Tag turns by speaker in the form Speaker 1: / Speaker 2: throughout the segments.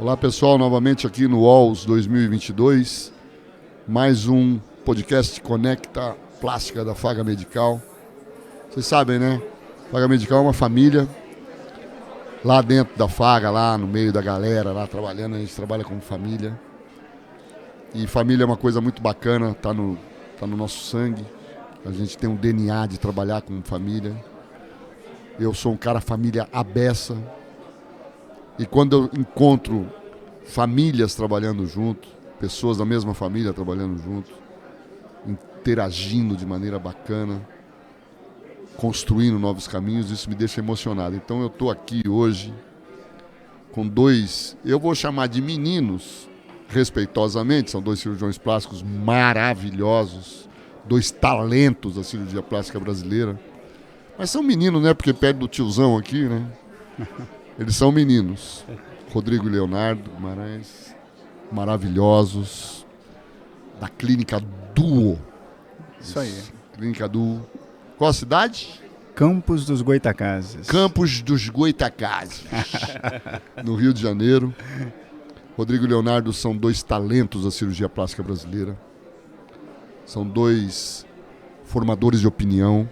Speaker 1: Olá pessoal, novamente aqui no Walls 2022, mais um podcast Conecta Plástica da Faga Medical. Vocês sabem, né? Faga Medical é uma família, lá dentro da Faga, lá no meio da galera, lá trabalhando, a gente trabalha como família. E família é uma coisa muito bacana, tá no nosso sangue. A gente tem um DNA de trabalhar como família. Eu sou um cara família à beça. E quando eu encontro famílias trabalhando junto, pessoas da mesma família trabalhando junto, interagindo de maneira bacana, construindo novos caminhos, isso me deixa emocionado. Então eu estou aqui hoje com dois, eu vou chamar de meninos, respeitosamente, são dois cirurgiões plásticos maravilhosos, dois talentos da cirurgia plástica brasileira. Mas são meninos, né? Porque perto do tiozão aqui, né? Eles são meninos. Rodrigo e Leonardo Guimarães, maravilhosos, da Clínica Duo.
Speaker 2: Isso aí.
Speaker 1: Clínica Duo. Qual a cidade?
Speaker 2: Campos dos Goytacazes.
Speaker 1: Campos dos Goytacazes, no Rio de Janeiro. Rodrigo e Leonardo são dois talentos da cirurgia plástica brasileira. São dois formadores de opinião.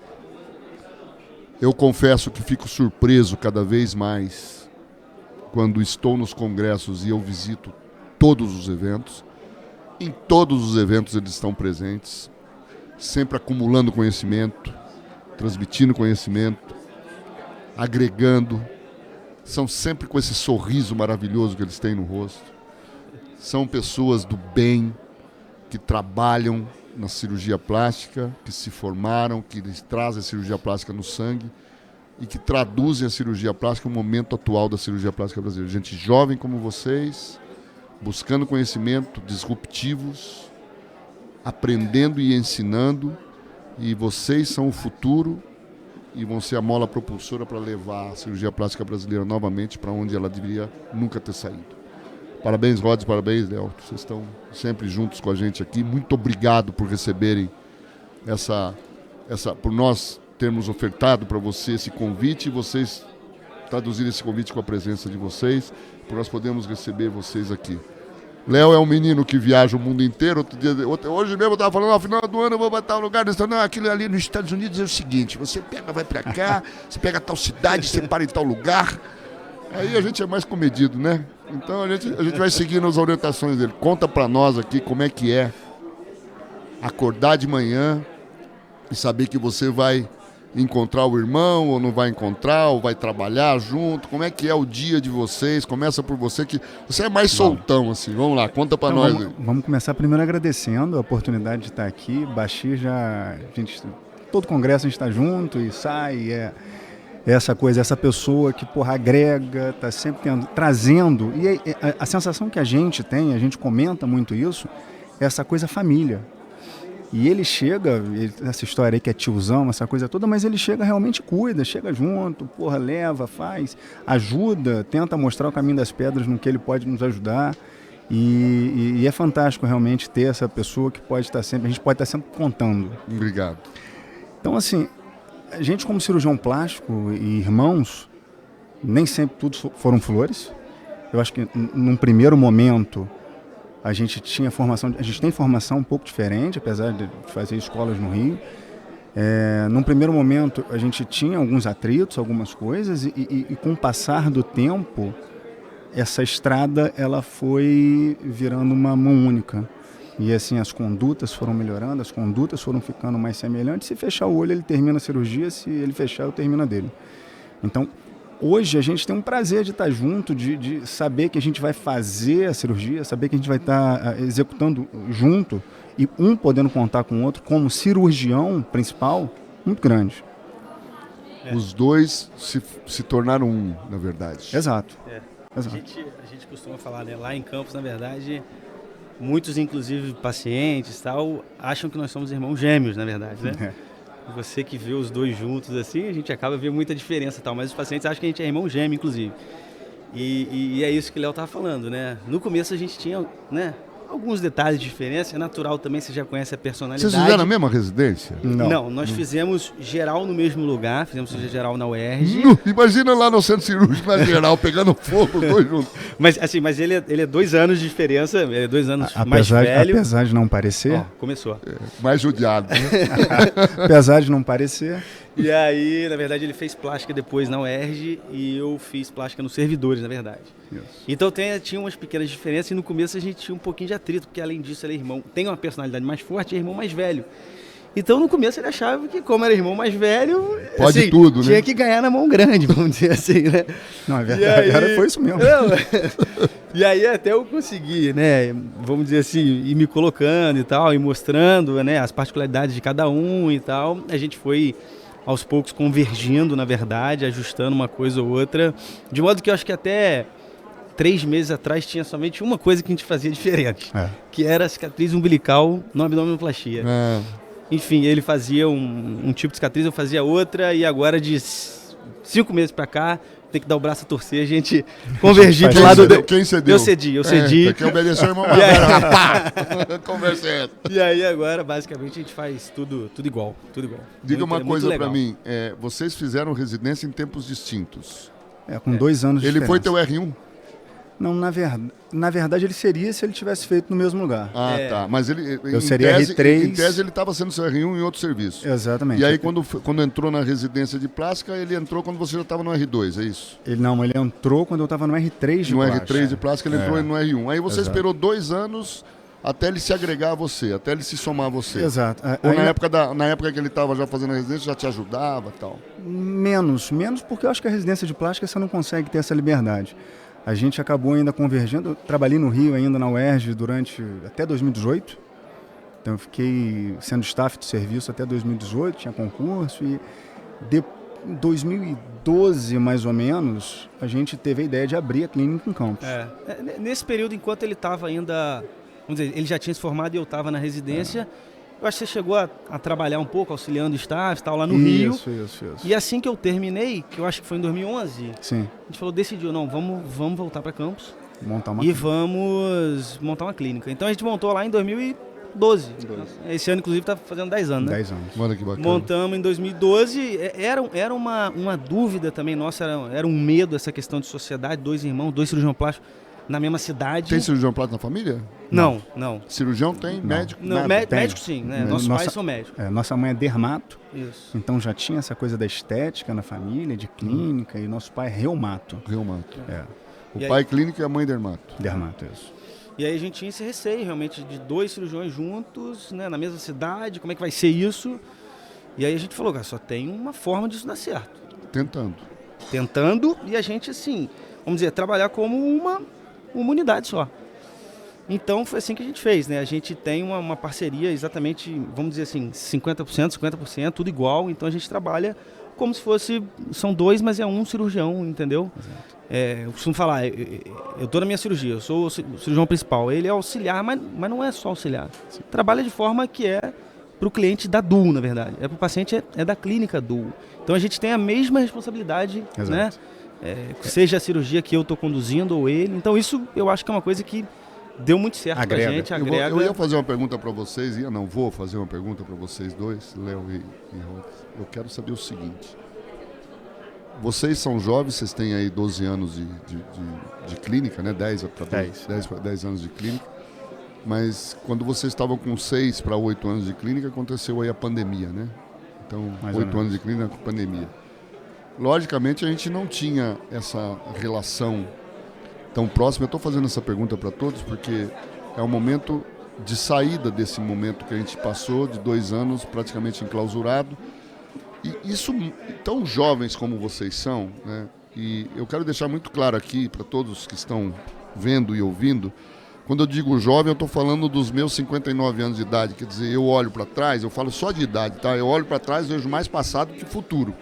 Speaker 1: Eu confesso que fico surpreso cada vez mais quando estou nos congressos e eu visito todos os eventos. Em todos os eventos eles estão presentes, sempre acumulando conhecimento, transmitindo conhecimento, agregando. São sempre com esse sorriso maravilhoso que eles têm no rosto. São pessoas do bem, que trabalham na cirurgia plástica, que se formaram, que trazem a cirurgia plástica no sangue e que traduzem a cirurgia plástica no momento atual da cirurgia plástica brasileira. Gente jovem como vocês, buscando conhecimento, disruptivos, aprendendo e ensinando, e vocês são o futuro e vão ser a mola propulsora para levar a cirurgia plástica brasileira novamente para onde ela deveria nunca ter saído. Parabéns, Rods, parabéns, Léo. Vocês estão sempre juntos com a gente aqui. Muito obrigado por receberem por nós termos ofertado para você esse convite e vocês traduzirem esse convite com a presença de vocês, por nós podermos receber vocês aqui. Léo é um menino que viaja o mundo inteiro. Hoje mesmo eu estava falando, no final do ano eu vou botar um lugar, não, aquilo ali nos Estados Unidos é o seguinte, você pega, vai para cá, você pega tal cidade, você para em tal lugar. Aí a gente é mais comedido, né? Então a gente vai seguindo as orientações dele. Conta para nós aqui como é que é acordar de manhã e saber que você vai encontrar o irmão ou não vai encontrar, ou vai trabalhar junto. Como é que é o dia de vocês? Começa por você, que você é mais soltão, assim. Vamos lá, conta para nós.
Speaker 2: Vamos começar primeiro agradecendo a oportunidade de estar aqui. Baxi todo congresso a gente está junto e sai, essa coisa, essa pessoa que, agrega, está sempre trazendo. E a sensação que a gente tem, a gente comenta muito isso, é essa coisa família. E ele chega, essa história aí que é tiozão, essa coisa toda, mas ele chega realmente, cuida, chega junto, leva, faz, ajuda, tenta mostrar o caminho das pedras no que ele pode nos ajudar. E é fantástico realmente ter essa pessoa que a gente pode estar sempre contando.
Speaker 1: Obrigado.
Speaker 2: Então, assim, a gente como cirurgião plástico e irmãos, nem sempre tudo foram flores. Eu acho que num primeiro momento a gente tem formação um pouco diferente, apesar de fazer escolas no Rio. Num primeiro momento a gente tinha alguns atritos, algumas coisas, e com o passar do tempo, essa estrada ela foi virando uma mão única. E assim, as condutas foram melhorando, as condutas foram ficando mais semelhantes. Se fechar o olho, ele termina a cirurgia, se ele fechar, eu termino a dele. Então, hoje a gente tem um prazer de estar junto, de saber que a gente vai fazer a cirurgia, saber que a gente vai estar executando junto e um podendo contar com o outro como cirurgião principal, muito grande.
Speaker 1: Os dois se tornaram um, na verdade.
Speaker 2: Exato.
Speaker 3: Exato. A gente costuma falar, né? Lá em Campos, na verdade, muitos, inclusive pacientes, acham que nós somos irmãos gêmeos, na verdade, né? Você que vê os dois juntos assim, a gente acaba vendo muita diferença, mas os pacientes acham que a gente é irmão gêmeo, inclusive. E é isso que o Léo estava falando, né? No começo a gente tinha, né, alguns detalhes de diferença. É natural também, você já conhece a personalidade.
Speaker 1: Vocês fizeram a mesma residência?
Speaker 3: Não, nós fizemos geral no mesmo lugar, fizemos geral na UERJ.
Speaker 1: Imagina lá no centro cirúrgico, na geral, pegando fogo, os dois juntos.
Speaker 3: Mas ele é 2 anos de diferença, ele é 2 anos mais velho.
Speaker 2: Apesar de não parecer.
Speaker 3: Começou.
Speaker 1: Mais judiado. Né?
Speaker 2: Apesar de não parecer.
Speaker 3: E aí, na verdade, ele fez plástica depois na UERJ e eu fiz plástica nos servidores, na verdade.
Speaker 2: Isso.
Speaker 3: Então tinha umas pequenas diferenças e no começo a gente tinha um pouquinho de atrito, porque além disso ele é irmão, tem uma personalidade mais forte e é irmão mais velho. Então no começo ele achava que como era irmão mais velho,
Speaker 1: pode
Speaker 3: assim,
Speaker 1: tudo,
Speaker 3: tinha
Speaker 1: né?
Speaker 3: que ganhar na mão grande, vamos dizer assim, né?
Speaker 2: Não, é verdade, foi isso mesmo.
Speaker 3: E aí até eu consegui, né, vamos dizer assim, ir me colocando e tal, e mostrando, né, as particularidades de cada um e tal, a gente foi aos poucos convergindo, na verdade, ajustando uma coisa ou outra, de modo que eu acho que até 3 meses atrás tinha somente uma coisa que a gente fazia diferente, que era a cicatriz umbilical no abdominoplastia. Enfim, ele fazia um tipo de cicatriz, eu fazia outra, e agora de 5 meses pra cá, tem que dar o braço a torcer, a gente convergir do lado dele.
Speaker 1: Quem cedeu?
Speaker 3: Eu cedi.
Speaker 1: Quem obedeceu o irmão mais velho, rapaz. Conversa é essa.
Speaker 3: E aí agora, basicamente, a gente faz tudo igual.
Speaker 1: Diga uma coisa pra mim, vocês fizeram residência em tempos distintos.
Speaker 2: Com 2 anos de
Speaker 1: Ele foi
Speaker 2: diferença.
Speaker 1: teu R1?
Speaker 2: Não, na verdade ele seria se ele tivesse feito no mesmo lugar.
Speaker 1: Tá. Mas ele,
Speaker 2: eu seria R3.
Speaker 1: Em tese ele estava sendo seu R1 em outro serviço.
Speaker 2: Exatamente.
Speaker 1: E aí quando entrou na residência de plástica, ele entrou quando você já estava no R2, é isso?
Speaker 2: Ele entrou quando eu estava no R3 de plástica.
Speaker 1: No R3 de plástica ele entrou no R1. Aí você
Speaker 2: Exato.
Speaker 1: esperou 2 anos até ele se agregar a você, até ele se somar a você.
Speaker 2: Exato.
Speaker 1: Ou na época que ele estava já fazendo a residência, já te ajudava e tal?
Speaker 2: Menos porque eu acho que a residência de plástica você não consegue ter essa liberdade. A gente acabou ainda convergindo. Eu trabalhei no Rio ainda na UERJ até 2018. Então eu fiquei sendo staff de serviço até 2018, tinha concurso. E em 2012, mais ou menos, a gente teve a ideia de abrir a clínica em Campos.
Speaker 3: Nesse período, enquanto ele estava ainda... Vamos dizer, ele já tinha se formado e eu estava na residência... Eu acho que você chegou a trabalhar um pouco, auxiliando staff, tal, lá no Rio.
Speaker 2: Isso.
Speaker 3: E assim que eu terminei, que eu acho que foi em 2011,
Speaker 2: Sim.
Speaker 3: a gente decidiu, vamos voltar para Campos
Speaker 2: montar uma
Speaker 3: vamos montar uma clínica. Então a gente montou lá em 2012. Esse ano, inclusive, está fazendo 10 anos, né?
Speaker 2: 10 anos.
Speaker 1: Mano, que bacana.
Speaker 3: Montamos em 2012. Era uma dúvida também nossa, era um medo essa questão de sociedade, 2 irmãos, 2 cirurgiões plásticos na mesma cidade.
Speaker 1: Tem cirurgião plástico na família?
Speaker 3: Não.
Speaker 1: Cirurgião tem? Médico?
Speaker 3: Não, médico sim, né? Nossos pais são médicos.
Speaker 2: Nossa mãe é dermato.
Speaker 3: Isso.
Speaker 2: Então já tinha essa coisa da estética na família, de clínica, e nosso pai é reumato.
Speaker 1: Reumato. O
Speaker 3: E
Speaker 1: pai
Speaker 3: aí,
Speaker 1: clínico e a mãe dermato.
Speaker 2: Dermato, isso.
Speaker 3: E aí a gente tinha esse receio realmente de 2 cirurgiões juntos, né, na mesma cidade, como é que vai ser isso? E aí a gente falou, cara, só tem uma forma disso dar certo.
Speaker 1: Tentando.
Speaker 3: E a gente, assim, vamos dizer, trabalhar como uma unidade só. Então foi assim que a gente fez, né? A gente tem uma parceria exatamente, vamos dizer assim, 50%, tudo igual. Então a gente trabalha como se são 2, mas é um cirurgião, entendeu? Eu costumo falar, eu estou na minha cirurgia, eu sou o cirurgião principal. Ele é auxiliar, mas não é só auxiliar. Trabalha de forma que é para o cliente da DUO, na verdade. Para o paciente é da clínica DUO. Então a gente tem a mesma responsabilidade, né? Seja a cirurgia que eu estou conduzindo ou ele. Então isso eu acho que é uma coisa que deu muito certo pra gente, agrega.
Speaker 1: Eu ia fazer uma pergunta para vocês, vou fazer uma pergunta para vocês dois, Léo e Rod. Eu quero saber o seguinte. Vocês são jovens, vocês têm aí 12 anos de clínica, né? 10 anos de clínica. Mas quando vocês estavam com 6 para 8 anos de clínica, aconteceu aí a pandemia, né? Então, 8 anos de clínica com pandemia. Logicamente, a gente não tinha essa relação tão próxima. Eu estou fazendo essa pergunta para todos porque é um momento de saída desse momento que a gente passou, de 2 anos praticamente enclausurado. E isso, tão jovens como vocês são, né? E eu quero deixar muito claro aqui para todos que estão vendo e ouvindo, quando eu digo jovem, eu estou falando dos meus 59 anos de idade. Quer dizer, eu olho para trás, eu falo só de idade, tá? Eu olho para trás e vejo mais passado que futuro.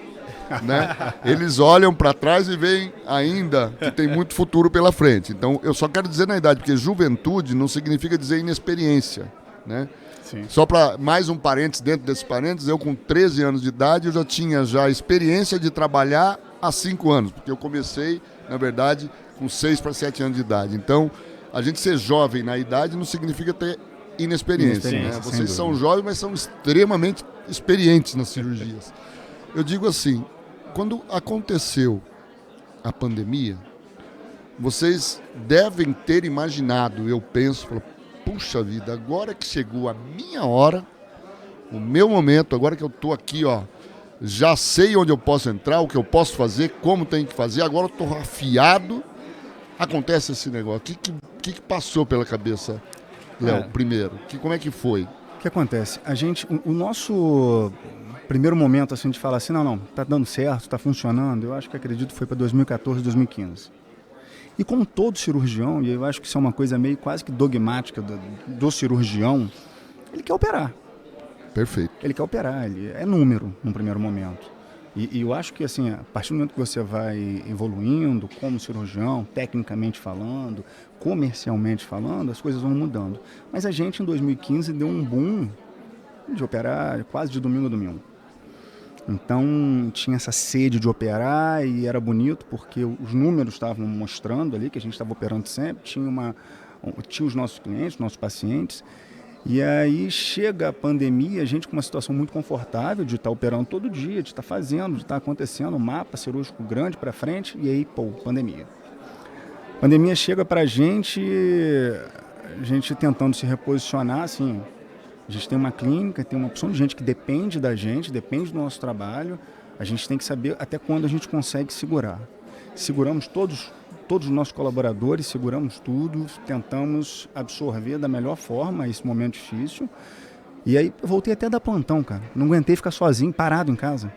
Speaker 1: Né? Eles olham para trás e veem ainda que tem muito futuro pela frente. Então, eu só quero dizer na idade, porque juventude não significa dizer inexperiência, né?
Speaker 2: Sim.
Speaker 1: Só para mais um parênteses dentro desses parênteses, eu com 13 anos de idade, eu já tinha experiência de trabalhar há 5 anos, porque eu comecei, na verdade, com 6 para 7 anos de idade. Então, a gente ser jovem na idade não significa ter inexperiência, né? Vocês são jovens, mas são extremamente experientes nas cirurgias. Eu digo assim, quando aconteceu a pandemia, vocês devem ter imaginado, eu penso, puxa vida, agora que chegou a minha hora, o meu momento, agora que eu estou aqui, ó, já sei onde eu posso entrar, o que eu posso fazer, como tem que fazer, agora eu estou afiado. Acontece esse negócio. O que passou pela cabeça, Léo, primeiro? Como é que foi?
Speaker 2: O que acontece? O nosso primeiro momento assim, de falar assim, não, tá dando certo, tá funcionando, eu acho que acredito foi para 2014, 2015. E como todo cirurgião, e eu acho que isso é uma coisa meio quase que dogmática do cirurgião, ele quer operar.
Speaker 1: Perfeito.
Speaker 2: Ele quer operar, ele é número no primeiro momento. E eu acho que assim, a partir do momento que você vai evoluindo como cirurgião, tecnicamente falando, comercialmente falando, as coisas vão mudando. Mas a gente em 2015 deu um boom de operar quase de domingo a domingo. Então tinha essa sede de operar e era bonito porque os números estavam mostrando ali que a gente estava operando sempre, tinha os nossos clientes, nossos pacientes. E aí chega a pandemia, a gente com uma situação muito confortável de estar operando todo dia, de estar fazendo, de estar acontecendo, um mapa cirúrgico grande para frente, e aí, pandemia. Pandemia chega para a gente tentando se reposicionar, assim, a gente tem uma clínica, tem uma opção de gente que depende da gente, depende do nosso trabalho, a gente tem que saber até quando a gente consegue segurar. Seguramos todos os nossos colaboradores, seguramos tudo, tentamos absorver da melhor forma esse momento difícil. E aí eu voltei até a dar plantão, cara. Não aguentei ficar sozinho, parado em casa.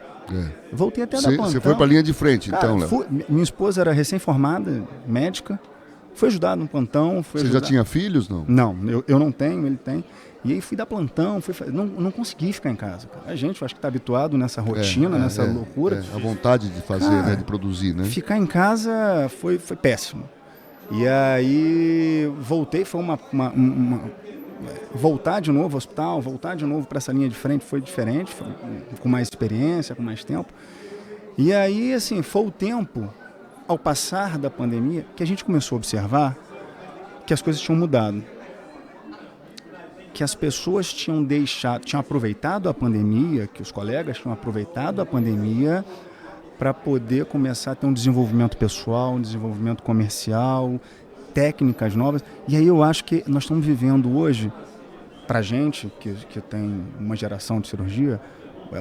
Speaker 2: Voltei até a dar plantão.
Speaker 1: Você foi para a linha de frente,
Speaker 2: cara,
Speaker 1: então, Léo?
Speaker 2: Minha esposa era recém-formada, médica, foi ajudar no plantão.
Speaker 1: Você já tinha filhos, não?
Speaker 2: Não, eu não tenho, ele tem. E aí fui dar plantão, não consegui ficar em casa. Cara. A gente, eu acho que está habituado nessa rotina, nessa loucura.
Speaker 1: A vontade de fazer, cara, né, de produzir, né?
Speaker 2: Ficar em casa foi péssimo. E aí voltei, foi voltar de novo ao hospital, voltar de novo para essa linha de frente foi diferente, foi com mais experiência, com mais tempo. E aí, assim, foi o tempo, ao passar da pandemia, que a gente começou a observar que as coisas tinham mudado. Que as pessoas tinham aproveitado a pandemia, que os colegas tinham aproveitado a pandemia para poder começar a ter um desenvolvimento pessoal, um desenvolvimento comercial, técnicas novas. E aí eu acho que nós estamos vivendo hoje, para a gente que tem uma geração de cirurgia,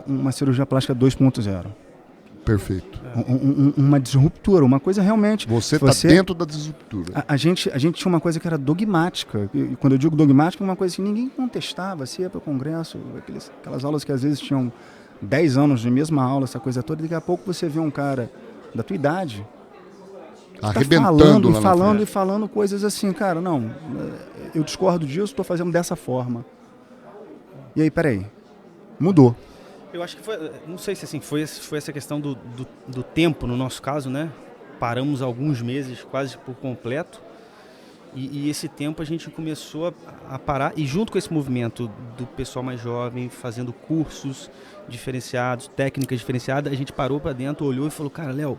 Speaker 2: uma cirurgia plástica 2.0.
Speaker 1: Perfeito.
Speaker 2: Uma disruptura, uma coisa realmente...
Speaker 1: Você está dentro da disruptura.
Speaker 2: A gente tinha uma coisa que era dogmática. E quando eu digo dogmática, é uma coisa que ninguém contestava. Se ia para o congresso, aquelas aulas que às vezes tinham 10 anos de mesma aula, essa coisa toda, e daqui a pouco você vê um cara da tua idade
Speaker 1: arrebentando,
Speaker 2: falando coisas assim, cara, não, eu discordo disso, estou fazendo dessa forma. E aí, peraí, mudou.
Speaker 3: Eu acho que foi, não sei se assim, foi essa questão do tempo, no nosso caso, né? Paramos alguns meses quase por completo e esse tempo a gente começou a parar e junto com esse movimento do pessoal mais jovem, fazendo cursos diferenciados, técnicas diferenciadas, a gente parou para dentro, olhou e falou, cara, Léo,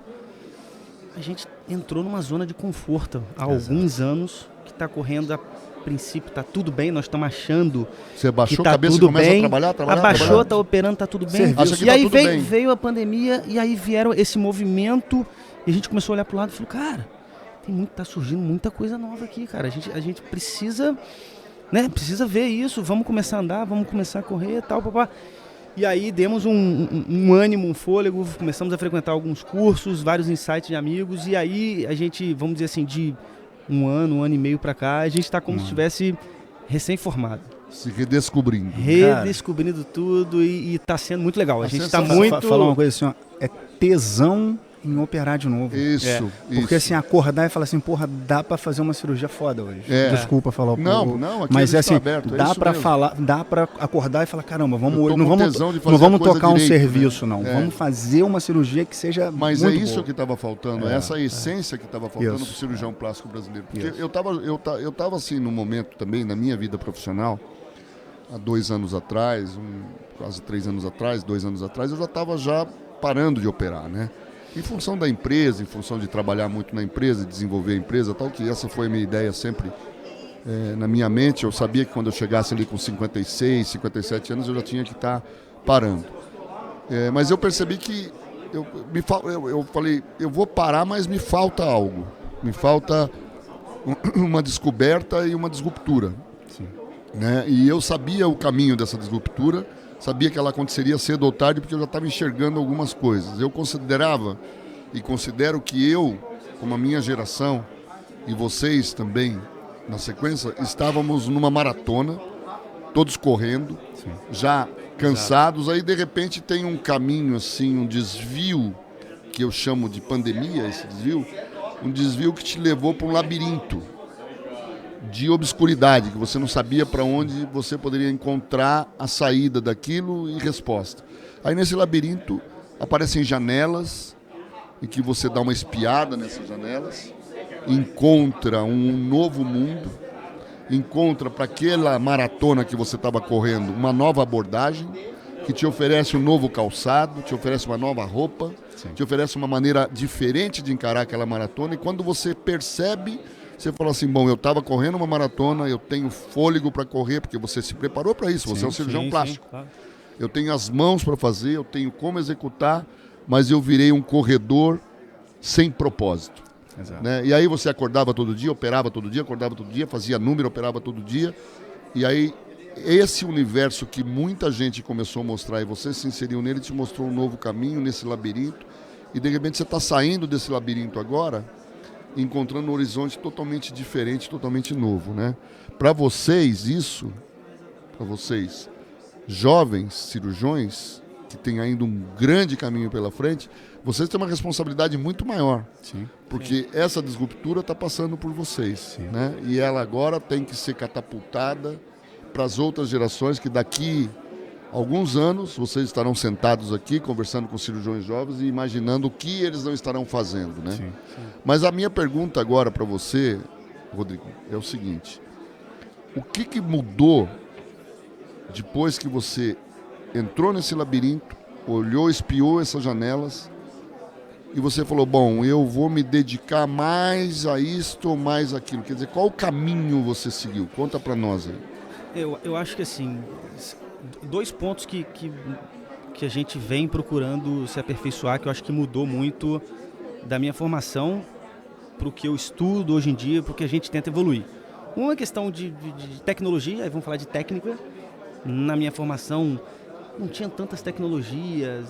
Speaker 3: a gente entrou numa zona de conforto há alguns anos que está correndo a princípio, tá tudo bem, nós estamos achando
Speaker 1: você baixou
Speaker 3: que tá
Speaker 1: a cabeça
Speaker 3: tudo
Speaker 1: e começa
Speaker 3: bem,
Speaker 1: a trabalhar,
Speaker 3: abaixou, tá operando, tá tudo bem. E aí veio a pandemia e aí vieram esse movimento e a gente começou a olhar pro lado e falou, cara, tá surgindo muita coisa nova aqui, cara, a gente precisa, né, precisa ver isso, vamos começar a andar, vamos começar a correr, tal, papá. E aí demos um ânimo, um fôlego, começamos a frequentar alguns cursos, vários insights de amigos e aí a gente, vamos dizer assim, de um ano e meio pra cá, a gente está como se estivesse recém-formado.
Speaker 1: Se redescobrindo.
Speaker 3: Redescobrindo tudo e está sendo muito legal. A gente está muito...
Speaker 2: Falar uma coisa assim, ó, é tesão em operar de novo.
Speaker 1: Isso.
Speaker 2: Porque assim, acordar e falar assim, porra, dá pra fazer uma cirurgia foda hoje. Desculpa falar o
Speaker 1: Não, aqui
Speaker 2: mas é assim,
Speaker 1: aberto,
Speaker 2: dá pra falar, dá pra acordar e falar, caramba, não vamos tocar um serviço,
Speaker 1: né?
Speaker 2: Vamos fazer uma cirurgia que seja
Speaker 1: mas
Speaker 2: muito
Speaker 1: é isso
Speaker 2: boa.
Speaker 1: que estava faltando, essa essência que estava faltando pro cirurgião plástico brasileiro. Porque eu tava assim, num momento também, na minha vida profissional, há 2 anos atrás, quase 3 anos atrás, 2 anos atrás, eu já estava parando de operar, né? Em função da empresa, em função de trabalhar muito na empresa, desenvolver a empresa, tal, que essa foi a minha ideia sempre na minha mente, eu sabia que quando eu chegasse ali com 56, 57 anos, eu já tinha que estar parando. Mas eu percebi que eu falei, eu vou parar, mas me falta algo. Me falta uma descoberta e uma disruptura.
Speaker 2: Sim.
Speaker 1: Né? E eu sabia o caminho dessa disruptura, sabia que ela aconteceria cedo ou tarde, porque eu já estava enxergando algumas coisas. Eu considerava e considero que eu, como a minha geração, e vocês também, na sequência, estávamos numa maratona, todos correndo,
Speaker 2: Sim.
Speaker 1: já cansados. Aí, de repente, tem um caminho, assim, um desvio, que eu chamo de pandemia, esse desvio, um desvio que te levou para um labirinto de obscuridade, que você não sabia para onde você poderia encontrar a saída daquilo e resposta. Aí, nesse labirinto, aparecem janelas, em que você dá uma espiada nessas janelas, encontra um novo mundo, encontra para aquela maratona que você estava correndo uma nova abordagem, que te oferece um novo calçado, te oferece uma nova roupa,
Speaker 2: Sim.
Speaker 1: te oferece uma maneira diferente de encarar aquela maratona, e quando você percebe, você fala assim, bom, eu estava correndo uma maratona, eu tenho fôlego para correr, porque você se preparou para isso, você é um cirurgião plástico.
Speaker 3: Claro.
Speaker 1: Eu tenho as mãos para fazer, eu tenho como executar, mas eu virei um corredor sem propósito.
Speaker 2: Exato.
Speaker 1: Né? E aí você acordava todo dia, operava todo dia, acordava todo dia, fazia número, operava todo dia. E aí esse universo que muita gente começou a mostrar e você se inseriu nele, te mostrou um novo caminho nesse labirinto. E de repente você está saindo desse labirinto agora, encontrando um horizonte totalmente diferente, totalmente novo. Né? Para vocês, jovens cirurgiões, que têm ainda um grande caminho pela frente, vocês têm uma responsabilidade muito maior.
Speaker 2: Sim.
Speaker 1: Porque essa disruptura está passando por vocês. Né? E ela agora tem que ser catapultada para as outras gerações, que daqui a alguns anos vocês estarão sentados aqui, conversando com cirurgiões jovens e imaginando o que eles não estarão fazendo. Né?
Speaker 2: Sim.
Speaker 1: Mas a minha pergunta agora para você, Rodrigo, é o seguinte. O que mudou depois que você entrou nesse labirinto, olhou, espiou essas janelas e você falou, bom, eu vou me dedicar mais a isto ou mais aquilo? Quer dizer, qual caminho você seguiu? Conta para nós aí.
Speaker 3: Eu acho que assim, dois pontos que a gente vem procurando se aperfeiçoar, que eu acho que mudou muito da minha formação para o que eu estudo hoje em dia, para o que a gente tenta evoluir. Uma questão de tecnologia, aí vamos falar de técnica. Na minha formação não tinha tantas tecnologias,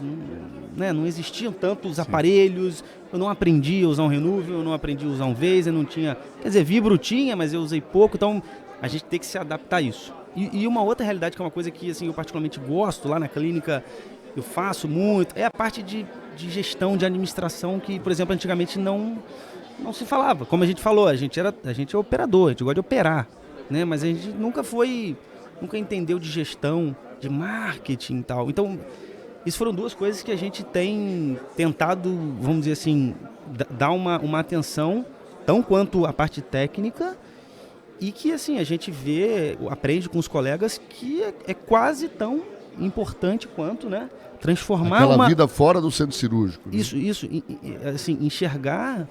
Speaker 3: não existiam tantos aparelhos, eu não aprendi a usar um Renuvium, eu não aprendi a usar um Vaser, não tinha, quer dizer, Vibro tinha, mas eu usei pouco, então a gente tem que se adaptar a isso. E uma outra realidade, que é uma coisa que assim, eu particularmente gosto, lá na clínica eu faço muito, é a parte de gestão, de administração, que, por exemplo, antigamente não se falava. Como a gente falou, a gente é operador, a gente gosta de operar, né? Mas a gente nunca entendeu de gestão, de marketing e tal. Então, isso foram duas coisas que a gente tem tentado, vamos dizer assim, dar uma atenção, tão quanto a parte técnica, e que assim, a gente aprende com os colegas que é quase tão importante quanto, né? Transformar
Speaker 1: aquela vida fora do centro cirúrgico. Né?
Speaker 3: Isso, assim, enxergar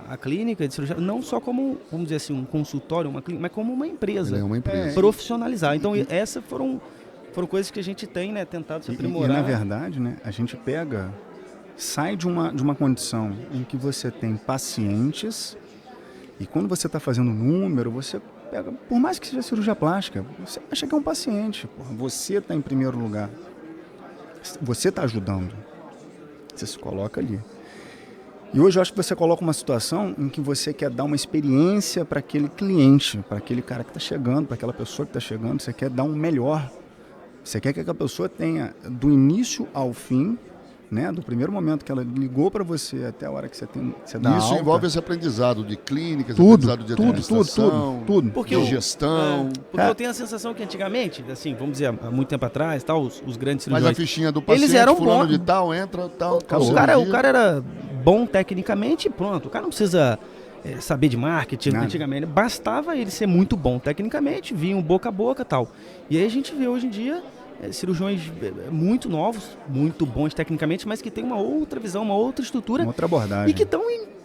Speaker 3: a clínica de cirurgia não só como, vamos dizer assim, um consultório, uma clínica, mas como uma empresa.
Speaker 1: É uma empresa.
Speaker 3: Profissionalizar. Então, essas foram coisas que a gente tem, né, tentado se aprimorar.
Speaker 2: E na verdade, né, a gente sai de uma condição em que você tem pacientes e quando você está fazendo número, você pega, por mais que seja cirurgia plástica, você acha que é um paciente. Porra, você está em primeiro lugar. Você está ajudando. Você se coloca ali. E hoje eu acho que você coloca uma situação em que você quer dar uma experiência para aquele cliente, para aquele cara que está chegando, para aquela pessoa que está chegando, você quer dar um melhor. Você quer que aquela pessoa tenha, do início ao fim, né, do primeiro momento que ela ligou para você até a hora que você dá
Speaker 1: Isso
Speaker 2: alta.
Speaker 1: envolve esse aprendizado de clínica, esse
Speaker 2: Tudo,
Speaker 1: aprendizado de administração,
Speaker 2: tudo.
Speaker 1: de gestão.
Speaker 3: Porque eu tenho a sensação que antigamente, assim, vamos dizer, há muito tempo atrás, tal, os grandes cirurgiões...
Speaker 1: Mas a fichinha do paciente,
Speaker 3: eles eram
Speaker 1: fulano
Speaker 3: bons.
Speaker 1: de tal, entra, tal...
Speaker 3: O cara era bom tecnicamente e pronto. O cara não precisa saber de marketing. Nada. Antigamente bastava ele ser muito bom tecnicamente, vinha boca a boca e tal. E aí a gente vê hoje em dia cirurgiões muito novos, muito bons tecnicamente, mas que tem uma outra visão, uma outra estrutura.
Speaker 2: Uma outra abordagem.
Speaker 3: E que estão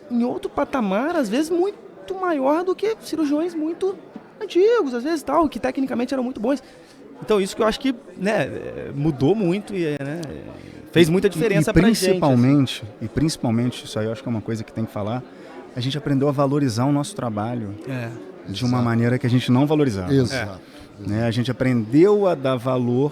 Speaker 3: em outro patamar, às vezes muito maior do que cirurgiões muito antigos, às vezes, tal, que tecnicamente eram muito bons. Então, isso que eu acho que, né, mudou muito e, né, fez muita diferença pra gente.
Speaker 2: E principalmente, isso aí eu acho que é uma coisa que tem que falar, a gente aprendeu a valorizar o nosso trabalho de uma maneira que a gente não valorizava.
Speaker 1: Exato.
Speaker 2: Né? A gente aprendeu a dar valor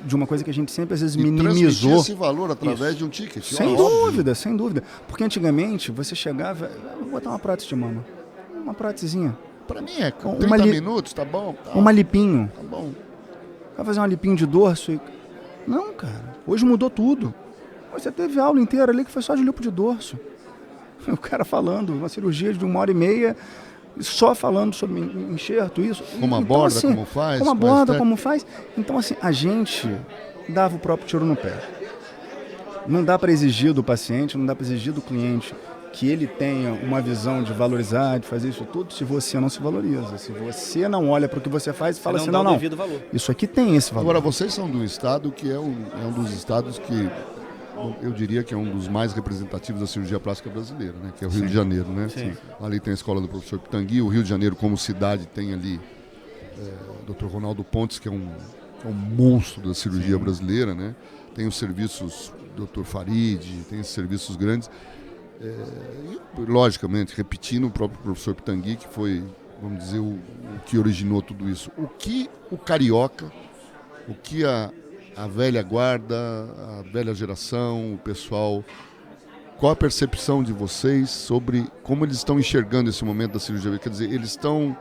Speaker 2: de uma coisa que a gente sempre, às vezes, minimizou.
Speaker 1: Transmitir esse valor através de um ticket.
Speaker 2: Sem dúvida, sem dúvida. Porque antigamente, você chegava, vou botar uma prótese de mama. Uma prótesezinha.
Speaker 1: Pra mim é 30 minutos, tá bom? Tá.
Speaker 2: Uma lipinho.
Speaker 1: Tá bom.
Speaker 2: Vai fazer uma lipinho de dorso e... Não, cara. Hoje mudou tudo. Você teve aula inteira ali que foi só de lipo de dorso. O cara falando, uma cirurgia de 1h30, só falando sobre enxerto, isso.
Speaker 1: Como aborda, assim, como faz.
Speaker 2: Como aborda, como faz. Então, assim, a gente dava o próprio tiro no pé. Não dá para exigir do paciente, não dá para exigir do cliente que ele tenha uma visão de valorizar, de fazer isso tudo, se você não se valoriza. Se você não olha para o que você faz e fala assim, não, isso aqui tem esse valor.
Speaker 1: Agora, vocês são de um estado que é um dos estados que eu diria que é um dos mais representativos da cirurgia plástica brasileira, né? Que é o Rio de Janeiro, né?
Speaker 3: Sim.
Speaker 1: Ali tem a escola do professor Pitangui, o Rio de Janeiro como cidade tem ali Dr. Ronaldo Pontes, que é um monstro da cirurgia brasileira, né? Tem os serviços Dr. Farid, tem esses serviços grandes. E, logicamente, repetindo o próprio professor Pitangui, que foi, vamos dizer, o que originou tudo isso. O que o carioca, o que a velha guarda, a velha geração, o pessoal, qual a percepção de vocês sobre como eles estão enxergando esse momento da cirurgia? Quer dizer, eles estão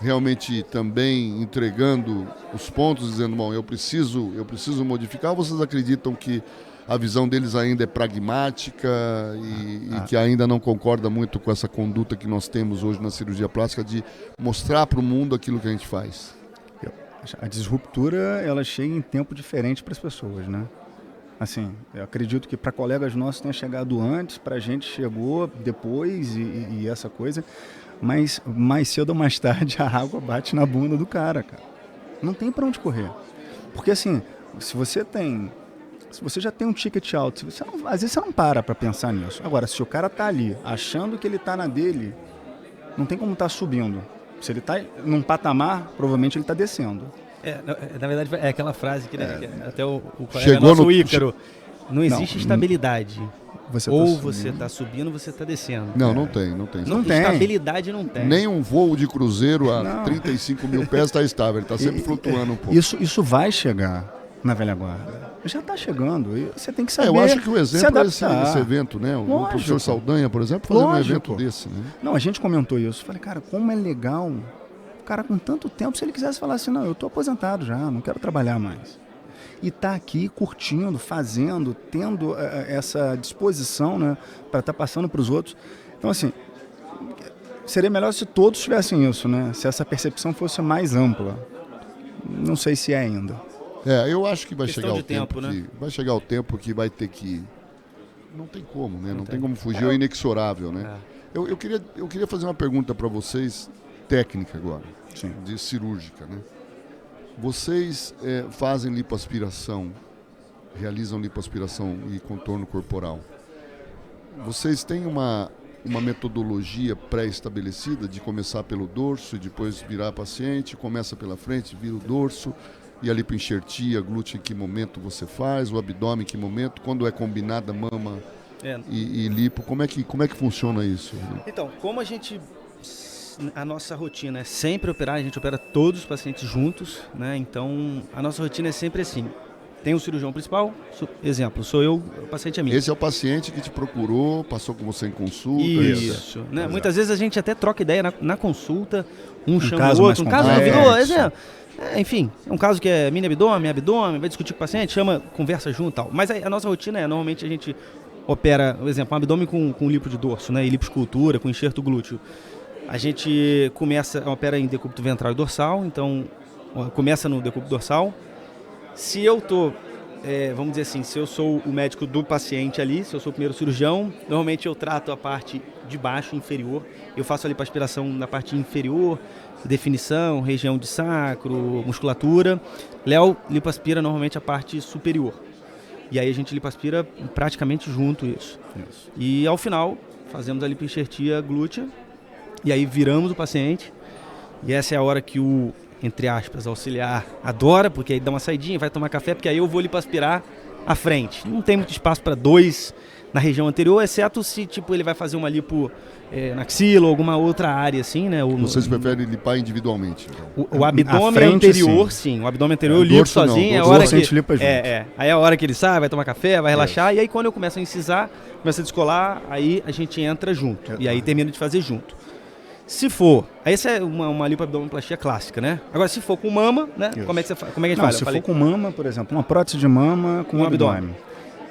Speaker 1: realmente também entregando os pontos, dizendo, bom, eu preciso modificar, ou vocês acreditam que a visão deles ainda é pragmática e que ainda não concorda muito com essa conduta que nós temos hoje na cirurgia plástica de mostrar para o mundo aquilo que a gente faz?
Speaker 2: A disruptura, ela chega em tempo diferente para as pessoas, né? Assim, eu acredito que para colegas nossos tenha chegado antes, para a gente chegou depois e essa coisa, mas mais cedo ou mais tarde a água bate na bunda do cara. Não tem para onde correr. Porque assim, se você já tem um ticket alto, às vezes você não para pensar nisso. Agora, se o cara tá ali, achando que ele tá na dele, não tem como tá subindo. Se ele tá num patamar, provavelmente ele tá descendo.
Speaker 3: Na verdade, é aquela frase que, né, que até o
Speaker 1: colega
Speaker 3: nosso Ícaro, não existe estabilidade.
Speaker 2: Você
Speaker 3: tá subindo, você tá descendo.
Speaker 1: Não tem.
Speaker 2: Não tem.
Speaker 3: Estabilidade não tem.
Speaker 1: Nem um voo de cruzeiro a 35 mil pés está estável, ele está sempre flutuando um pouco.
Speaker 2: Isso vai chegar na velha guarda. Já está chegando. E você tem que saber.
Speaker 1: Eu acho que o exemplo é esse evento, né?
Speaker 2: Lógico.
Speaker 1: O professor Saldanha, por exemplo, fazendo um evento desse, né?
Speaker 2: Não, a gente comentou isso. Falei, cara, como é legal. O cara com tanto tempo, se ele quisesse falar assim, não, eu estou aposentado já, não quero trabalhar mais. E tá aqui curtindo, fazendo, tendo essa disposição, né, para estar passando para os outros. Então, assim, seria melhor se todos tivessem isso, né? Se essa percepção fosse mais ampla. Não sei se é ainda.
Speaker 1: Eu acho que vai chegar o tempo,
Speaker 3: né?
Speaker 1: Vai chegar o tempo que vai ter que... Não tem como, né? Não tem como fugir, é inexorável, né? Eu queria fazer uma pergunta para vocês, técnica agora,
Speaker 2: sim,
Speaker 1: de cirúrgica, né? Vocês fazem lipoaspiração, realizam lipoaspiração e contorno corporal. Vocês têm uma metodologia pré-estabelecida de começar pelo dorso e depois virar paciente, começa pela frente, vira o dorso, e a lipoenxertia, glúteo, em que momento você faz, o abdômen, em que momento, quando é combinada mama e lipo, como é que funciona isso?
Speaker 3: Então, como a nossa rotina é sempre operar, a gente opera todos os pacientes juntos, né? Então, a nossa rotina é sempre assim. Tem o cirurgião principal, exemplo, sou eu, o paciente é minha.
Speaker 1: Esse é o paciente que te procurou, passou com você em consulta.
Speaker 3: Isso. Né? Muitas vezes a gente até troca ideia na consulta, chama o outro, um caso enfim, é um caso que é mini abdômen, vai discutir com o paciente, conversa junto e tal. Mas a nossa rotina normalmente a gente opera, por exemplo, um abdômen com lipo de dorso, né? E lipoescultura, com enxerto glúteo. A gente opera em decúbito ventral e dorsal, então começa no decúbito dorsal. Se eu tô, vamos dizer assim, se eu sou o médico do paciente ali, se eu sou o primeiro cirurgião, normalmente eu trato a parte de baixo, inferior. Eu faço a lipoaspiração na parte inferior, definição, região de sacro, musculatura. Léo lipoaspira normalmente a parte superior. E aí a gente lipoaspira praticamente junto isso. E ao final, fazemos a lipoenxertia glútea. E aí viramos o paciente E essa é a hora que o, entre aspas, auxiliar adora, porque aí dá uma saidinha, vai tomar café, porque aí eu vou ali para aspirar à frente. Não tem muito espaço para 2 na região anterior, exceto se tipo ele vai fazer uma lipo na axila ou alguma outra área assim, né?
Speaker 1: Vocês preferem limpar individualmente? Então.
Speaker 3: O abdômen
Speaker 2: frente,
Speaker 3: anterior, sim. O abdômen anterior eu limpo
Speaker 1: dorso não,
Speaker 3: sozinho, é a
Speaker 1: dorso
Speaker 3: hora
Speaker 2: a gente
Speaker 3: que
Speaker 2: limpa junto.
Speaker 3: aí é a hora que ele sai, vai tomar café, vai relaxar, e aí quando eu começo a incisar, começa a descolar, aí a gente entra junto. E aí termina de fazer junto. Se for, essa é uma lipoabdominoplastia clássica, né? Agora, se for com mama, né?
Speaker 2: Isso.
Speaker 3: Como é que a gente
Speaker 2: Não,
Speaker 3: faz?
Speaker 2: se for com mama, por exemplo, uma prótese de mama com abdômen.